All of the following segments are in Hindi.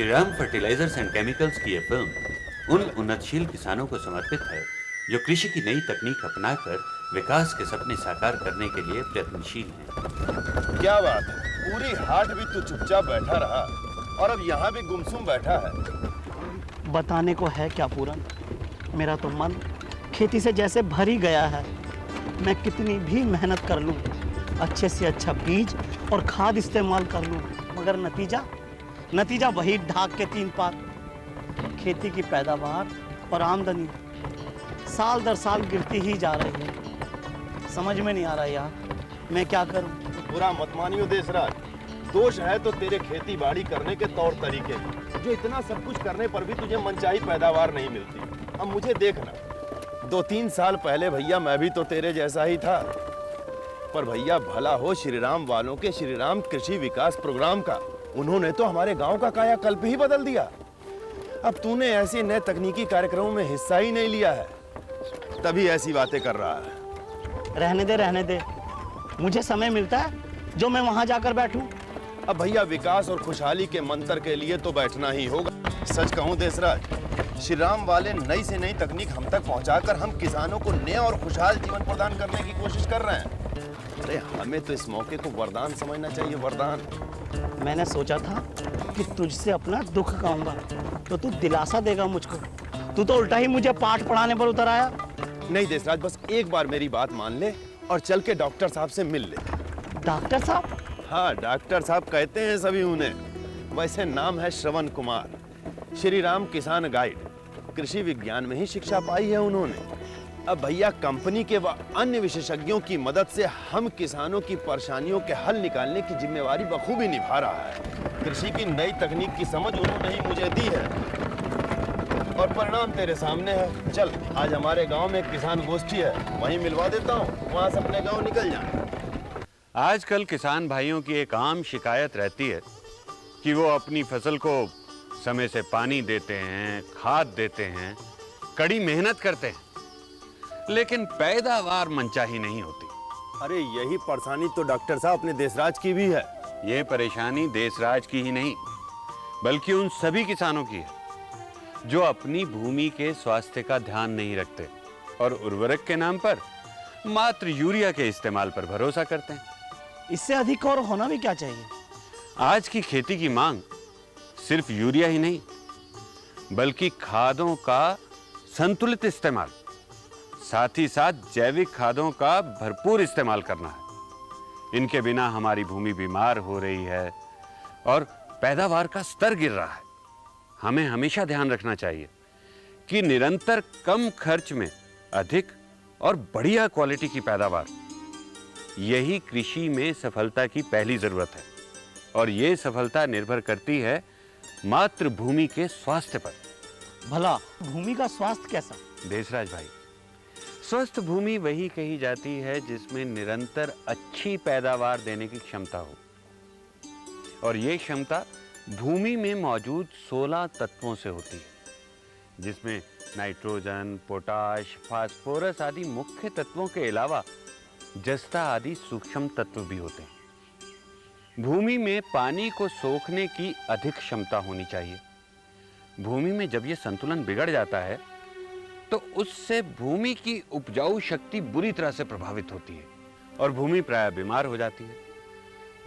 श्रीराम फर्टिलाइजर्स एंड केमिकल्स की यह फिल्म उन उन्नतशील किसानों को समर्पित है जो कृषि की नई तकनीक अपनाकर विकास के सपने साकार करने के लिए प्रयत्नशील हैं। क्या बात है, पूरी हाट भी तू चुपचाप बैठा रहा और अब यहाँ भी गुमसुम बैठा है। बताने को है क्या पूरन, मेरा तो मन खेती से जैसे भर ही गया है। मैं कितनी भी मेहनत कर लूं, अच्छे से अच्छा बीज और खाद इस्तेमाल कर लूं, मगर नतीजा वही ढाक के तीन पार। खेती की पैदावार और आमदनी साल दर साल गिरती ही जा रही है। समझ में नहीं आ रहा यार, मैं क्या करूं। बुरा मत मानियो देशराज, दोष है तो तेरे खेती बाड़ी करने के तौर तरीके, जो इतना सब कुछ करने पर भी तुझे मनचाही पैदावार नहीं मिलती। अब मुझे देखना, 2-3 साल पहले भैया मैं भी तो तेरे जैसा ही था, पर भैया भला हो श्रीराम वालों के श्रीराम कृषि विकास प्रोग्राम का, उन्होंने तो हमारे गांव का कायाकल्प ही बदल दिया। अब तूने ऐसे नए तकनीकी कार्यक्रमों में हिस्सा ही नहीं लिया है, तभी ऐसी बातें कर रहा है। रहने दे, मुझे समय मिलता है जो मैं वहां जाकर बैठूं। अब भैया विकास और खुशहाली के मंत्र के लिए तो बैठना ही होगा। सच कहूं देशराज, श्रीराम वाले नई से नई तकनीक हम तक पहुंचाकर हम किसानों को नया और खुशहाल जीवन प्रदान करने की कोशिश कर रहे हैं। अरे हमें तो इस मौके को वरदान समझना चाहिए, वरदान। मैंने सोचा था कि तुझसे अपना दुख कहूंगा तो तू दिलासा देगा मुझको, तू तो उल्टा ही मुझे पाठ पढ़ाने पर उतर आया। नहीं देशराज, बस एक बार मेरी बात मान ले और चल के डॉक्टर साहब से मिल ले। डॉक्टर साहब? हाँ, डॉक्टर साहब कहते हैं सभी उन्हें। वैसे नाम है श्रवण कुमार। श्री राम किसान गाइड, कृषि विज्ञान में ही शिक्षा पाई है उन्होंने। अब भैया कंपनी के व अन्य विशेषज्ञों की मदद से हम किसानों की परेशानियों के हल निकालने की जिम्मेवारी बखूबी निभा रहा है। कृषि की नई तकनीक की समझ उन्होंने ही मुझे दी है और परिणाम तेरे सामने है। चल, आज हमारे गांव में एक किसान गोष्ठी है, वहीं मिलवा देता हूँ, वहां से अपने गांव निकल जाए। आजकल किसान भाइयों की एक आम शिकायत रहती है कि वो अपनी फसल को समय से पानी देते हैं, खाद देते हैं, कड़ी मेहनत करते हैं, लेकिन पैदावार मनचाही नहीं होती। अरे यही परेशानी तो डॉक्टर साहब अपने देशराज की भी है। ये परेशानी देशराज की ही नहीं, बल्कि उन सभी किसानों की है जो अपनी भूमि के स्वास्थ्य का ध्यान नहीं रखते और उर्वरक के नाम पर मात्र यूरिया के इस्तेमाल पर भरोसा करते हैं। इससे अधिक और होना भी क्या चाहिए। आज की खेती की मांग सिर्फ यूरिया ही नहीं, बल्कि खादों का संतुलित इस्तेमाल, साथ ही साथ जैविक खादों का भरपूर इस्तेमाल करना है। इनके बिना हमारी भूमि बीमार हो रही है और पैदावार का स्तर गिर रहा है। हमें हमेशा ध्यान रखना चाहिए कि निरंतर कम खर्च में अधिक और बढ़िया क्वालिटी की पैदावार, यही कृषि में सफलता की पहली जरूरत है। और ये सफलता निर्भर करती है मात्र भूमि के स्वास्थ्य पर। भला भूमि का स्वास्थ्य कैसा? देशराज भाई, स्वस्थ भूमि वही कही जाती है जिसमें निरंतर अच्छी पैदावार देने की क्षमता हो। और ये क्षमता भूमि में मौजूद 16 तत्वों से होती है, जिसमें नाइट्रोजन, पोटाश, फास्फोरस आदि मुख्य तत्वों के अलावा जस्ता आदि सूक्ष्म तत्व भी होते हैं। भूमि में पानी को सोखने की अधिक क्षमता होनी चाहिए। भूमि में जब यह संतुलन बिगड़ जाता है तो उससे भूमि की उपजाऊ शक्ति बुरी तरह से प्रभावित होती है और भूमि प्रायः बीमार हो जाती है।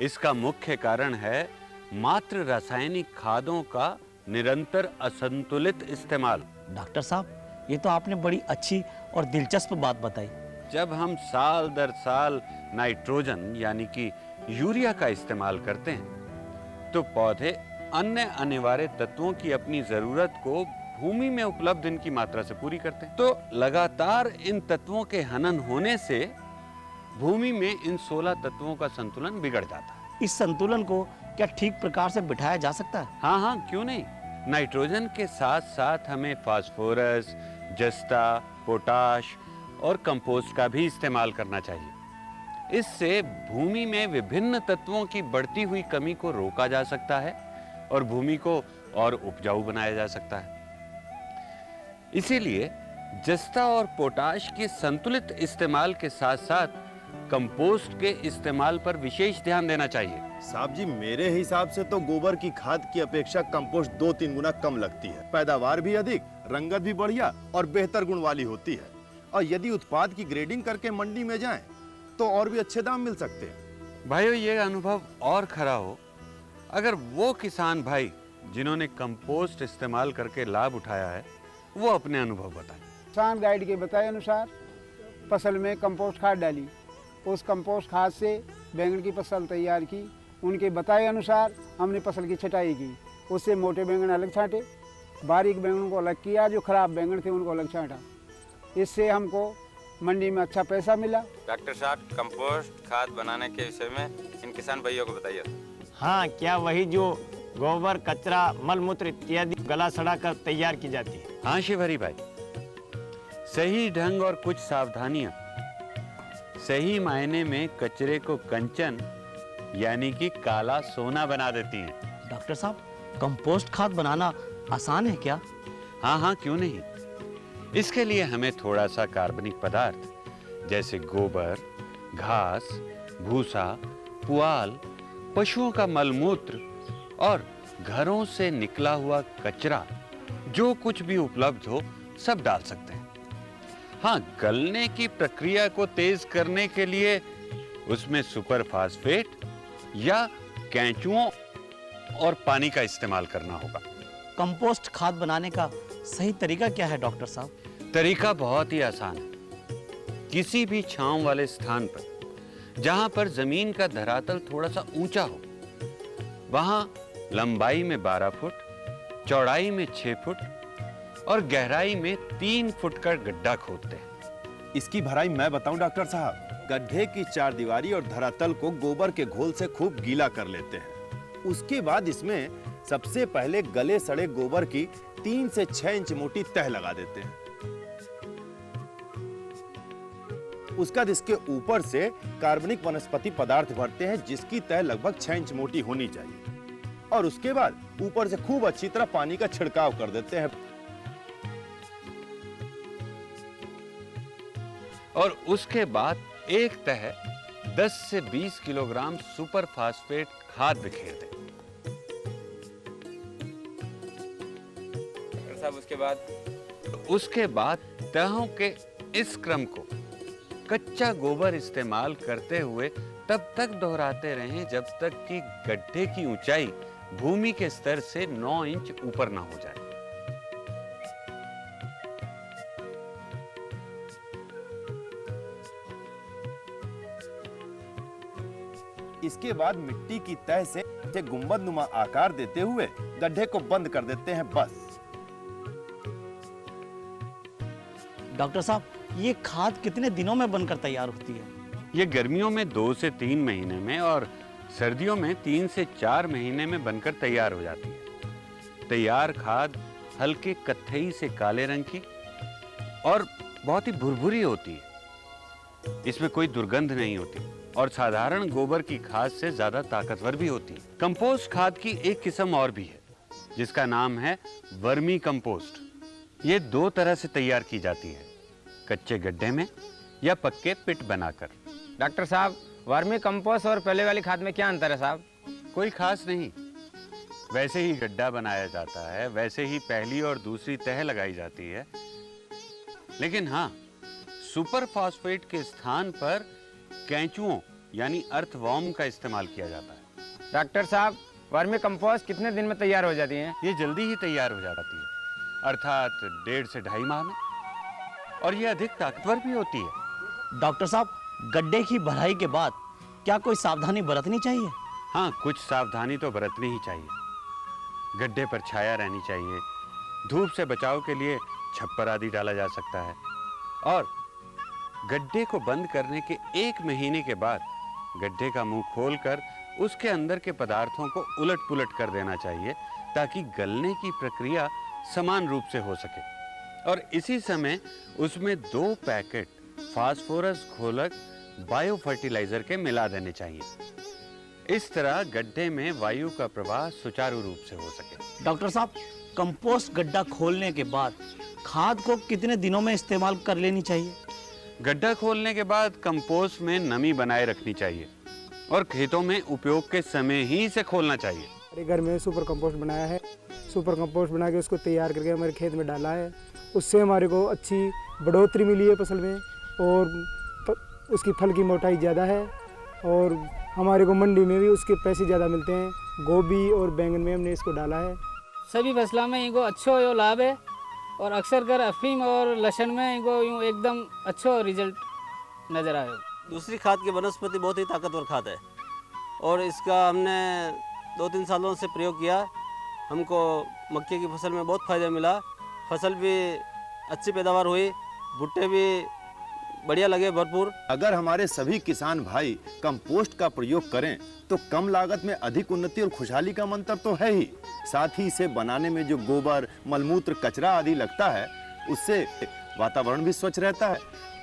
इसका मुख्य कारण है मात्र रासायनिक खादों का निरंतर असंतुलित इस्तेमाल। डॉक्टर साहब, ये तो आपने बड़ी अच्छी और दिलचस्प बात बताई। जब हम साल दर साल नाइट्रोजन यानी कि यूरिया का इस्तेमाल करते हैं तो पौधे अन्य अनिवार्य तत्वों की अपनी जरूरत को भूमि में उपलब्ध इनकी मात्रा से पूरी करते हैं। तो लगातार इन तत्वों के हनन होने से भूमि में इन 16 तत्वों का संतुलन बिगड़ जाता है। इस संतुलन को क्या ठीक प्रकार से बिठाया जा सकता है? हाँ हाँ, क्यों नहीं। नाइट्रोजन के साथ साथ हमें फास्फोरस, जस्ता, पोटाश और कंपोस्ट का भी इस्तेमाल करना चाहिए। इससे भूमि में विभिन्न तत्वों की बढ़ती हुई कमी को रोका जा सकता है और भूमि को और उपजाऊ बनाया जा सकता है। इसीलिए जस्ता और पोटाश के संतुलित इस्तेमाल के साथ साथ कंपोस्ट के इस्तेमाल पर विशेष ध्यान देना चाहिए। साहब जी, मेरे हिसाब से तो गोबर की खाद की अपेक्षा कंपोस्ट 2-3 गुना कम लगती है। पैदावार भी अधिक, रंगत भी बढ़िया और बेहतर गुण वाली होती है। और यदि उत्पाद की ग्रेडिंग करके मंडी में जाएं, तो और भी अच्छे दाम मिल सकते हैं। भाइयों, ये अनुभव और खरा हो अगर वो किसान भाई जिन्होंने कंपोस्ट इस्तेमाल करके लाभ उठाया है वो अपने अनुभव बताएं। किसान गाइड के बताए अनुसार फसल में कंपोस्ट खाद डाली, उस कंपोस्ट खाद से बैंगन की फसल तैयार की। उनके बताए अनुसार हमने फसल की छटाई की, उससे मोटे बैंगन अलग छांटे, बारीक बैंगनों को अलग किया, जो खराब बैंगन थे उनको अलग छांटा। इससे हमको मंडी में अच्छा पैसा मिला। डॉक्टर साहब, कंपोस्ट खाद बनाने के विषय में इन किसान भाइयों को बताइए। हाँ, क्या वही जो गोबर, कचरा, मल मूत्र इत्यादि गला सड़ा कर तैयार की जाती है? हाँ शिवहरी भाई, सही ढंग और कुछ सावधानियां सही मायने में कचरे को कंचन यानी कि काला सोना बना देती हैं। डॉक्टर साहब, कंपोस्ट खाद बनाना आसान है क्या? हाँ हाँ, क्यों नहीं। इसके लिए हमें थोड़ा सा कार्बनिक पदार्थ जैसे गोबर, घास, भूसा, पुआल, पशुओं का मलमूत्र और घरों से निकला हुआ कचरा, जो कुछ भी उपलब्ध हो सब डाल सकते हैं। हाँ, गलने की प्रक्रिया को तेज करने के लिए उसमें सुपर फास्फेट या केंचुओं और पानी का इस्तेमाल करना होगा। कंपोस्ट खाद बनाने का सही तरीका क्या है डॉक्टर साहब? तरीका बहुत ही आसान है। किसी भी छांव वाले स्थान पर जहां पर जमीन का धरातल थोड़ा सा ऊंचा हो, वहां लंबाई में 12 फुट, चौड़ाई में 6 फुट और गहराई में 3 फुट का गड्ढा खोदते हैं। इसकी भराई मैं बताऊं डॉक्टर साहब। गड्ढे की चारदीवारी और धरातल को गोबर के घोल से खूब गीला कर लेते हैं। उसके बाद इसमें सबसे पहले गले सड़े गोबर की 3 से 6 इंच मोटी तह लगा देते हैं। उसके बाद इसके ऊपर से कार्बनिक वनस्पति पदार्थ भरते हैं, जिसकी तह लगभग 6 इंच मोटी होनी चाहिए। और उसके बाद ऊपर से खूब अच्छी तरह पानी का छिड़काव कर देते हैं। और उसके बाद एक तह 10 से 20 किलोग्राम सुपर फास्फेट खाद बिखेर दें। डॉक्टर साहब, उसके बाद तहों के इस क्रम को कच्चा गोबर इस्तेमाल करते हुए तब तक दोहराते रहें जब तक कि गड्ढे की ऊंचाई भूमि के स्तर से 9 इंच ऊपर ना हो जाए। इसके बाद मिट्टी की तह से गुंबद नुमा आकार देते हुए गड्ढे को बंद कर देते हैं, बस। डॉक्टर साहब, ये खाद कितने दिनों में बनकर तैयार होती है? ये गर्मियों में 2 से 3 महीने में और सर्दियों में 3 से 4 महीने में बनकर तैयार हो जाती है। तैयार खाद हल्के कत्थई से काले रंग की और बहुत ही भुरभुरी होती है। इसमें कोई दुर्गंध नहीं होती और साधारण गोबर की खाद से ज्यादा ताकतवर भी होती है। कंपोस्ट खाद की एक किस्म और भी है जिसका नाम है वर्मी कंपोस्ट। ये 2 तरह से तैयार की जाती है, कच्चे गड्ढे में या पक्के पिट बनाकर। डॉक्टर साहब, वर्मी कंपोस्ट और पहले वाली खाद में क्या अंतर है साहब? कोई खास नहीं, वैसे ही गड्ढा बनाया जाता है, वैसे ही पहली और दूसरी तह लगाई जाती है। लेकिन हाँ, सुपर फास्फेट के स्थान पर केंचुओं यानी अर्थवॉर्म का इस्तेमाल किया जाता है। डॉक्टर साहब, वर्मी कंपोस्ट कितने दिन में तैयार हो जाती है? ये जल्दी ही तैयार हो जाती है, अर्थात 1.5 से 2.5 माह में, और ये अधिक ताकतवर भी होती है। डॉक्टर साहब, गड्ढे की भराई के बाद क्या कोई सावधानी बरतनी चाहिए? हाँ, कुछ सावधानी तो बरतनी ही चाहिए। गड्ढे पर छाया रहनी चाहिए, धूप से बचाव के लिए छप्पर आदि डाला जा सकता है, और गड्ढे को बंद करने के 1 महीने के बाद गड्ढे का मुंह खोलकर उसके अंदर के पदार्थों को उलट-पुलट कर देना चाहिए ताकि गलने की प्रक्रिया समान रूप से हो सके। और इसी समय उसमें 2 पैकेट फास्फोरस घोलक बायो फर्टिलाइजर के मिला देने चाहिए। इस तरह गड्ढे में वायु का प्रवाह सुचारू रूप से हो सके। डॉक्टर साहब, कंपोस्ट गड्ढा खोलने के बाद खाद को कितने दिनों में इस्तेमाल कर लेनी चाहिए? गड्ढा खोलने के बाद कंपोस्ट में नमी बनाए रखनी चाहिए और खेतों में उपयोग के समय ही इसे खोलना चाहिए। हमारे घर में सुपर कंपोस्ट बनाया है। सुपर कंपोस्ट बना के उसको तैयार करके हमारे खेत में डाला है। उससे हमारे को अच्छी बढ़ोतरी मिली है फसल में और उसकी फल की मोटाई ज़्यादा है और हमारे को मंडी में भी उसके पैसे ज़्यादा मिलते हैं। गोभी और बैंगन में हमने इसको डाला है। सभी फसलों में इनको अच्छो यो लाभ है और अक्सर कर अफीम और लहसुन में इनको यूँ एकदम अच्छो रिजल्ट नज़र आए। दूसरी खाद की वनस्पति बहुत ही ताकतवर खाद है और इसका हमने 2-3 सालों से प्रयोग किया। हमको मक्के की फसल में बहुत फ़ायदा मिला। फसल भी अच्छी पैदावार हुई, भुट्टे भी बढ़िया लगे भरपूर। अगर हमारे सभी किसान भाई कंपोस्ट का प्रयोग करें तो कम लागत में अधिक उन्नति और खुशहाली का मंत्र तो है ही, साथ ही इसे बनाने में जो गोबर, मलमूत्र, कचरा आदि लगता है उससे वातावरण भी स्वच्छ रहता है।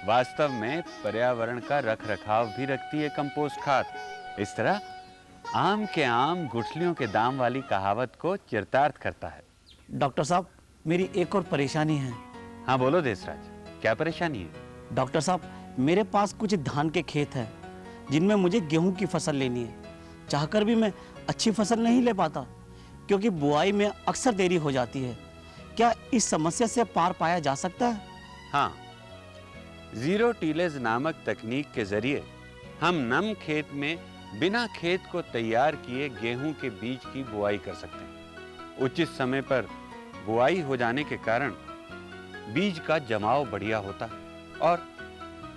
वास्तव में पर्यावरण का रखरखाव भी रखती है कंपोस्ट खाद। इस तरह आम के आम गुठलियों के दाम वाली कहावत को चरितार्थ करता है। डॉक्टर साहब, मेरी एक और परेशानी है। हाँ बोलो देसराज, क्या परेशानी है? डॉक्टर साहब, मेरे पास कुछ धान के खेत हैं जिनमें मुझे गेहूं की फसल लेनी है। चाहकर भी मैं अच्छी फसल नहीं ले पाता क्योंकि बुआई में अक्सर देरी हो जाती है। क्या इस समस्या से पार पाया जा सकता है? हाँ, जीरो टीलेज नामक तकनीक के जरिए हम नम खेत में बिना खेत को तैयार किए गेहूं के बीज की बुआई कर सकते हैं। उचित समय पर बुआई हो जाने के कारण बीज का जमाव बढ़िया होता है और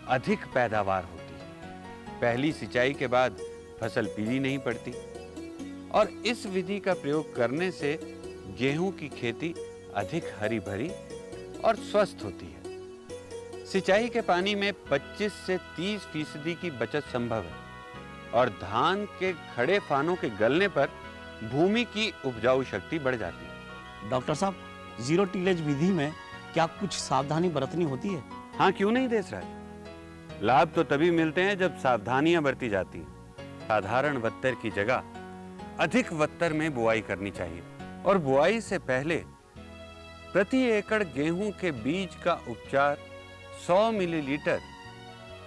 अधिक पैदावार होती है। पहली सिंचाई के बाद फसल पीली नहीं पड़ती और इस विधि का प्रयोग करने से गेहूं की खेती अधिक हरी भरी और स्वस्थ होती है। सिंचाई के पानी में 25 से 30% की बचत संभव है और धान के खड़े फानों के गलने पर भूमि की उपजाऊ शक्ति बढ़ जाती है। डॉक्टर साहब, जीरो टीलेज विधि में क्या कुछ सावधानी बरतनी होती है? हाँ, क्यों नहीं देसराज, लाभ तो तभी मिलते हैं जब सावधानियां बरती जाती हैं। साधारण वत्तर की जगह अधिक वत्तर में बुआई करनी चाहिए और बुआई से पहले प्रति एकड़ गेहूं के बीज का उपचार 100 मिलीलीटर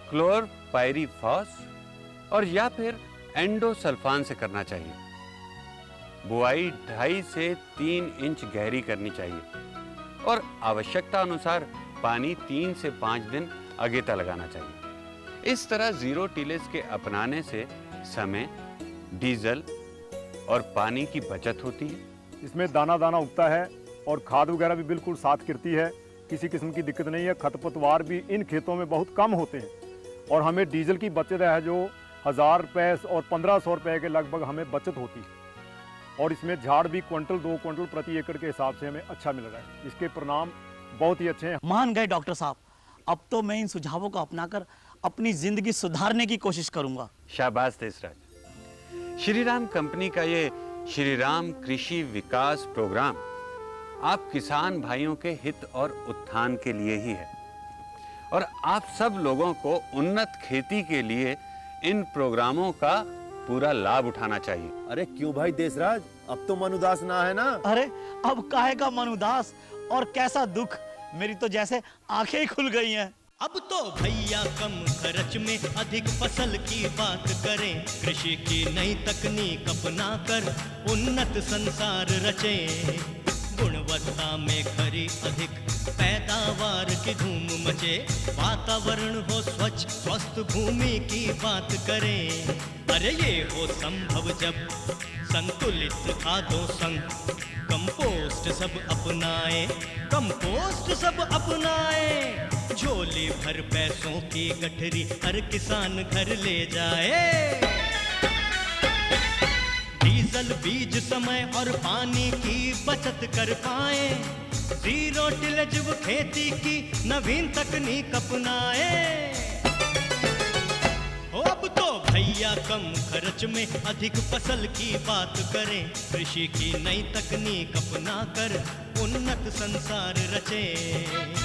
क्लोरपाइरीफॉस और या फिर एंडोसल्फान से करना चाहिए। बुआई 2.5 से 3 इंच गहरी करनी चाहिए और आवश्यकता अनुसार पानी 3 से 5 दिन अगेता लगाना चाहिए। इस तरह जीरो टीलेज के अपनाने से समय, डीजल और पानी की बचत होती है। इसमें दाना दाना उगता है और खाद वगैरह भी बिल्कुल साथ गिरती है। किसी किस्म की दिक्कत नहीं है। खरपतवार भी इन खेतों में बहुत कम होते हैं और हमें डीजल की बचत है जो 1000 रुपये और 1500 रुपये के लगभग हमें बचत होती है और इसमें झाड़ भी क्विंटल 2 क्विंटल प्रति एकड़ के हिसाब से हमें अच्छा मिल रहा है। इसके परिणाम बहुत ही अच्छे हैं। मान गए डॉक्टर साहब, अब तो मैं इन सुझावों को अपनाकर अपनी जिंदगी सुधारने की कोशिश करूंगा। शाबाश देसराज। श्रीराम कंपनी का ये श्रीराम कृषि विकास प्रोग्राम आप किसान भाइयों के हित और उत्थान के लिए ही है और आप सब लोगों को उन्नत खेती के लिए इन प्रोग्रामों का पूरा लाभ उठाना चाहिए। अरे क्यों भाई देसराज, अब तो मन उदास ना है ना? अरे अब काहे का मन उदास और कैसा दुख, मेरी तो जैसे आंखें ही खुल गई हैं। अब तो भैया कम खर्च में अधिक फसल की बात करें। कृषि की नई तकनीक अपना कर उन्नत संसार रचें। गुणवत्ता में खरी अधिक पैदावार की धूम मचे। वातावरण हो स्वच्छ, स्वस्थ भूमि की बात करें। अरे ये हो संभव जब संतुलित खादों संग कंपोस्ट सब अपनाए। कंपोस्ट सब अपनाए। झोली भर पैसों की गठरी हर किसान घर ले जाए। डीजल, बीज, समय और पानी की बचत कर पाए। जीरो टिलेज वो खेती की नवीन तकनीक अपनाए। अब तो भैया कम खर्च में अधिक फसल की बात करें। कृषि की नई तकनीक अपना कर उन्नत संसार रचें।